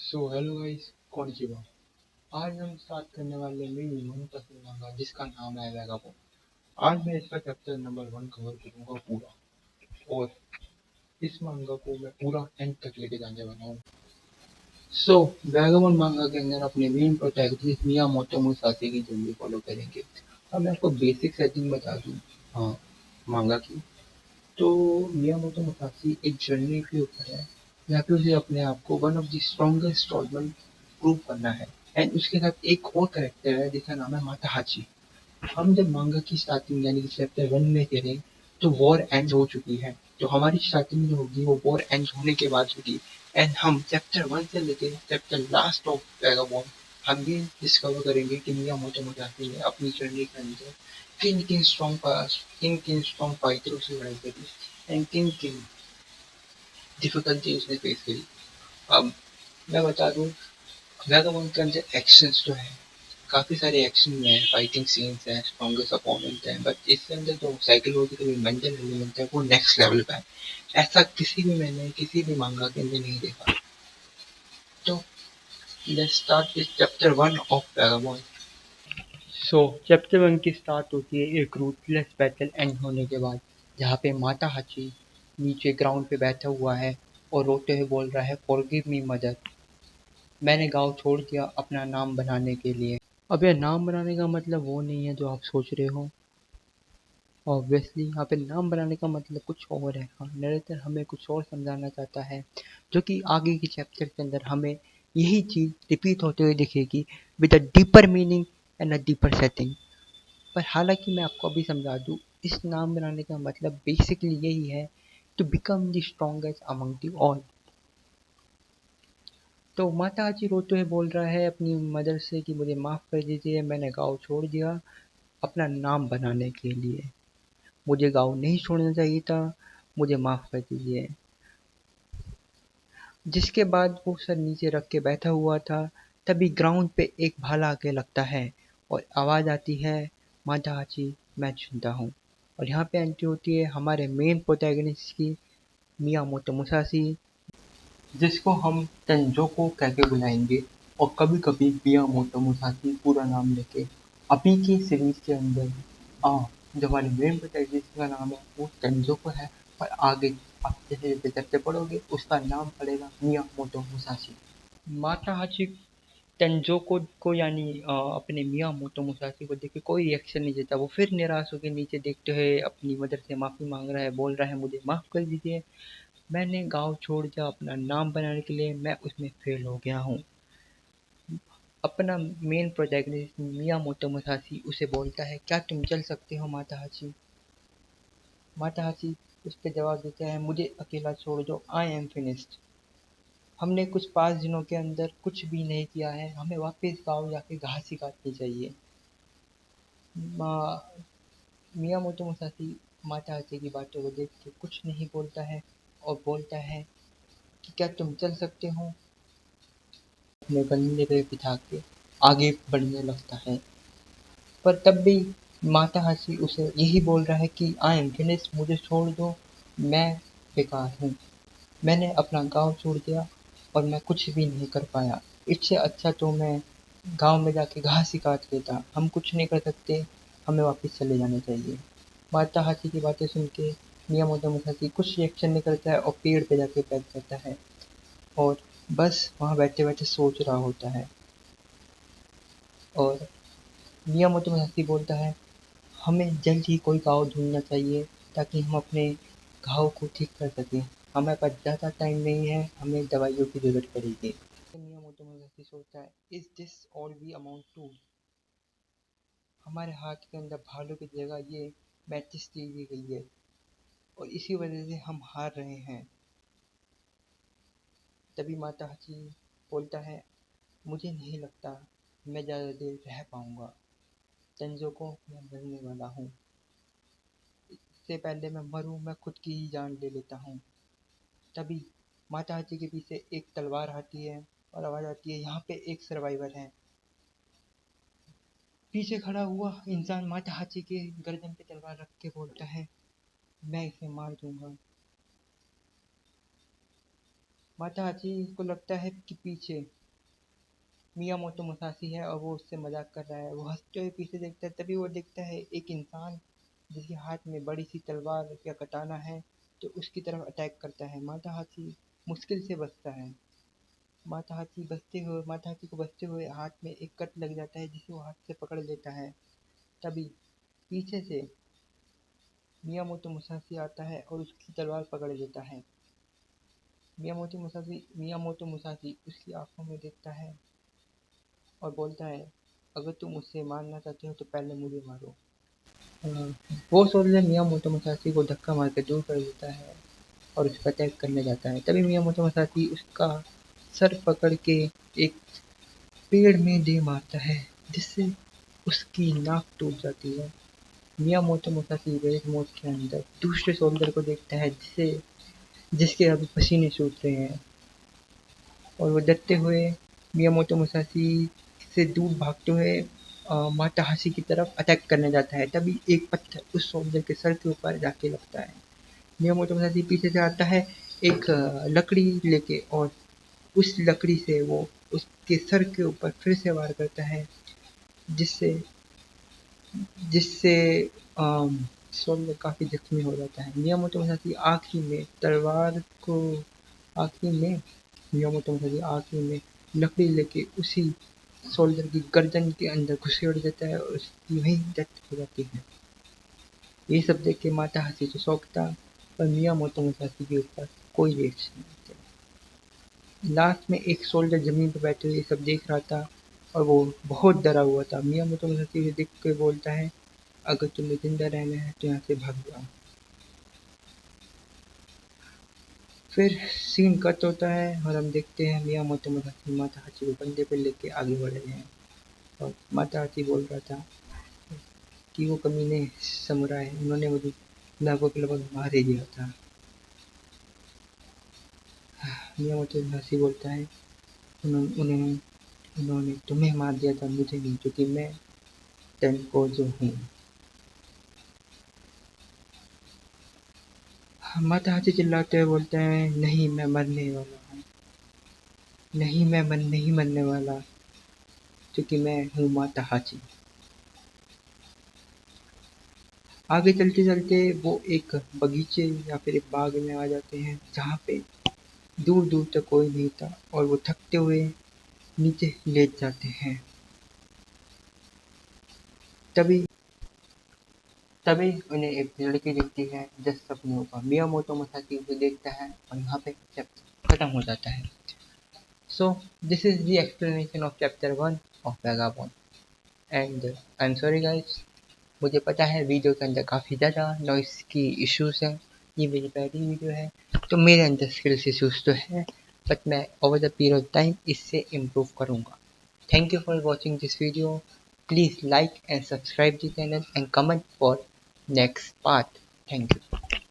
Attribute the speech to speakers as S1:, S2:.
S1: So hello guys, कॉनिचिवा। आज हम start करने वाले मेरी मनपसंद मांगा जिसका नाम है वैगाबॉन्ड। आज मैं इसका चैप्टर नंबर 1 कवर करूंगा पूरा, और इस मांगा को मैं पूरा एंड तक लेके जाने वाला हूँ। सो वैगाबॉन्ड मांगा के अंदर अपने मेन प्रोटैगनिस्ट मियामोतो मुसाशी की जर्नी फॉलो करेंगे। अब मैं आपको बेसिक सेटिंग बता दूँ हाँ मांगा की। तो मियामोतो मुसाशी एक जर्नी के ऊपर है जहाँ पे उसे अपने आप को one of the strongest swordsman prove करना है। एंड उसके साथ एक और कैरेक्टर है जिसका नाम है माताहाची। हम जब मांगा की स्टार्टिंग यानी कि चैप्टर 1 में करें तो वॉर एंड हो चुकी है। तो हमारी स्टार्टिंग जो होगी वो वॉर एंड होने के बाद होगी। एंड हम चैप्टर 1 से लेके चैप्टर लास्ट ऑफ वैगाबॉन्ड हम ये डिस्कवर करेंगे कि मियामोतो मुसाशी ने अपनी जर्नी के अंदर किन किन स्ट्रॉन्ग फाइटरों से लड़ाई करी एंड किन किन डिफिकल्टी उसने फेस करी। अब मैं बता दूं, वैगाबॉन्ड के अंदर एक्शंस जो है काफी सारे एक्शन है, फाइटिंग सीन्स है, स्ट्रॉन्गेस्ट अपोनेंट है, बट इसके अंदर जो साइकोलॉजिकल मेंटल एलिमेंट है वो नेक्स्ट लेवल का है। ऐसा किसी भी मैंने किसी भी मांगा के अंदर नहीं देखा। तो let's start with chapter 1 of vagabond. So chapter 1 की स्टार्ट होती है एक रूथलेस बैटल एंड होने के बाद, जहाँ पे माताहाची नीचे ग्राउंड पे बैठा हुआ है और रोते हुए बोल रहा है, फॉरगिव मी मदर, मैंने गाँव छोड़ दिया अपना नाम बनाने के लिए। अब यह नाम बनाने का मतलब वो नहीं है जो आप सोच रहे हो। ऑब्वियसली यहाँ पे नाम बनाने का मतलब कुछ और है। हाँ, नरेटर हमें कुछ और समझाना चाहता है, जो कि आगे के चैप्टर के अंदर हमें यही चीज़ रिपीट होते हुए दिखेगी with a deeper meaning and a deeper setting. पर हालांकि मैं आपको अभी समझा दूँ, इस नाम बनाने का मतलब बेसिकली यही है, to become the strongest among the all. तो माताजी रोते हुए बोल रहा है अपनी मदर से कि मुझे माफ़ कर दीजिए, मैंने गाँव छोड़ दिया अपना नाम बनाने के लिए। मुझे गाँव नहीं छोड़ना चाहिए था, मुझे माफ़ कर दीजिए। जिसके बाद वो सर नीचे रख के बैठा हुआ था, तभी ग्राउंड पे एक भाला आके लगता है और आवाज़ आती है, माताहाची मैं सुनता हूँ। और यहाँ पे एंट्री होती है हमारे मेन प्रोटैगनिस्ट की, मियामोतो मुसाशी, जिसको हम तंजोको कह के बुलाएंगे, और कभी कभी मियामोतो मुसाशी पूरा नाम लेके। अभी की सीरीज के अंदर जो हमारे मेन प्रोटैगनिस्ट का नाम है वो तंजोको है, पर आगे आप जैसे जैसे चैप्टर पढ़ोगे उसका नाम पड़ेगा मियामोतो मुसाशी। माताहाची तंजोको को यानी अपने मियामोतो मुसाशी को देख के कोई रिएक्शन नहीं देता। वो फिर निराश होकर नीचे देखते हुए अपनी मदर से माफ़ी मांग रहा है, बोल रहा है मुझे माफ़ कर दीजिए, मैंने गाँव छोड़ दिया अपना नाम बनाने के लिए, मैं उसमें फेल हो गया हूँ। अपना मेन प्रोटैगनिस्ट मियामोतो मुसाशी उसे बोलता है, क्या तुम चल सकते हो माताहाची? माताहाची उस पर जवाब देता है, मुझे अकेला छोड़ दो, आई एम फिनिश्ड। हमने कुछ 5 दिनों के अंदर कुछ भी नहीं किया है, हमें वापस गाँव जाके घास ही काटनी चाहिए। मियामोतो मुसाशी माताहाची की बातों को देख के कुछ नहीं बोलता है और बोलता है कि क्या तुम चल सकते हो? अपने कंधे पे बिठा के आगे बढ़ने लगता है। पर तब भी माताहाशी उसे यही बोल रहा है कि आई एम फिनिश्ड, मुझे छोड़ दो, मैं बेकार हूँ, मैंने अपना गाँव छोड़ दिया और मैं कुछ भी नहीं कर पाया। इससे अच्छा तो मैं गाँव में जाके घास ही काट लेता, हम कुछ नहीं कर सकते, हमें वापस चले जाना चाहिए। माताहाशी की बातें सुन के मियामोतो मुसाशी कुछ रिएक्शन नहीं करता है और पेड़ पे जाके बैठ जाता है और बस वहाँ बैठे बैठे सोच रहा होता है। और मियामोतो मुसाशी बोलता है, हमें जल्द ही कोई घाव ढूंढना चाहिए ताकि हम अपने घाव को ठीक कर सकें। हमारे पास ज़्यादा टाइम नहीं है, हमें दवाइयों की ज़रूरत पड़ेगी। मियामोतो मुसाशी सोचता है, is this all we amount to? हमारे हाथ के अंदर भालों की जगह ये मैचिस दी दी गई है और इसी वजह से हम हार रहे हैं। तभी माताहाची बोलता है, मुझे नहीं लगता मैं ज़्यादा देर रह पाऊँगा, तंजोको मैं मरने वाला हूँ, इससे पहले मैं मरूँ मैं खुद की ही जान ले लेता हूँ। तभी माताहाची के पीछे एक तलवार आती है और आवाज़ आती है, यहाँ पे एक सर्वाइवर है। पीछे खड़ा हुआ इंसान माताहाची के गर्दन पे तलवार रख के बोलता है, मैं इसे मार दूंगा। माताहाची को लगता है कि पीछे मियामोतो मुसाशी है और वो उससे मजाक कर रहा है। वो हंसते हुए पीछे देखता है, तभी वो देखता है एक इंसान जिसके हाथ में बड़ी सी तलवार या कटाना है, तो उसकी तरफ अटैक करता है। माता हाथी मुश्किल से बचता है। माता हाथी को बचते हुए हाथ में एक कट लग जाता है, जिसे वो हाथ से पकड़ लेता है। तभी पीछे से मियामोतो मुसाशी आता है और उसकी तलवार पकड़ लेता है। मियामोतो मुसाशी उसकी आंखों में देखता है और बोलता है, अगर तुम उससे मारना चाहते हो तो पहले मुझे मारो। अ, वो सोल्जर मियामोतो मुसाशी को धक्का मार के दूर कर देता है और उस पर अटैक करने जाता है। तभी मियामोतो मुसाशी उसका सर पकड़ के एक पेड़ में दे मारता है, जिससे उसकी नाक टूट जाती है। मियामोतो मुसाशी रेड मोड के अंदर दूसरे सोल्जर को देखता है, जिसके अभी पसीने छूट रहे हैं, और वो डरते हुए मियामोतो मुसाशी से दूर भागते हुए माता हाशी की तरफ अटैक करने जाता है। तभी एक पत्थर उस सोल्जर के सर के ऊपर जाके लगता है। मियामोतो मुसाशी पीछे से आता है एक लकड़ी लेके, और उस लकड़ी से वो उसके सर के ऊपर फिर से वार करता है, जिससे जिससे सोल्जर काफी जख्मी हो जाता है। मियामोतो मुसाशी आखिरी में मियामोतो मुसाशी आखिरी में लकड़ी लेके उसी सोल्जर की गर्दन के अंदर घुसेड़ देता है और उसकी वहीं डेथ हो जाती है। ये सब देख के माता हाशी तो शौक था, पर मियामोतो मुसाशी के ऊपर कोई रिएक्शन नहीं था। लास्ट में एक सोल्जर जमीन पर बैठे हुए ये सब देख रहा था, और वो बहुत डरा हुआ था। मियामोतो मुसाशी उसे देख के बोलता है, अगर तुम्हें जिंदा रहना है तो यहाँ से भाग जाओ। फिर सीन कट होता है और हम देखते हैं मियामोतो मुसाशी माता हाची को कंधे पे लेके आगे बढ़ रहे हैं। और माता हाची बोल रहा था कि वो कमीने समुराई, उन्होंने मुझे लगभग लगभग मार ही दिया था। मियामोतो मुसाशी बोलता है, उन्होंने उन्होंने तुम्हें मार दिया था, मुझे नहीं, क्योंकि मैं तेंकोजो हूँ। माता हाची चिल्लाते हुए बोलते हैं, नहीं मैं मरने वाला हूँ, नहीं मरने वाला, क्योंकि मैं हूँ माता हाची। आगे चलते चलते वो एक बगीचे या फिर एक बाग में आ जाते हैं, जहाँ पे दूर दूर तक कोई नहीं था, और वो थकते हुए नीचे लेट जाते हैं। तभी तभी उन्हें एक लड़की दिखती है जिस सपनों का। मियामोतो मुसाशी उसे देखता है और यहाँ पे चैप्टर खत्म हो जाता है। So this is the explanation of chapter 1 of vagabond. And I am sorry guys, मुझे पता है वीडियो के अंदर काफ़ी ज़्यादा नॉइस की इश्यूज हैं। ये मेरी पहली वीडियो है, तो मेरे अंदर स्किल्स इश्यूज तो है, बट मैं over the period of time इससे इम्प्रूव करूँगा। Thank you for watching this video. Please like and subscribe the channel and comment for next part. Thank you.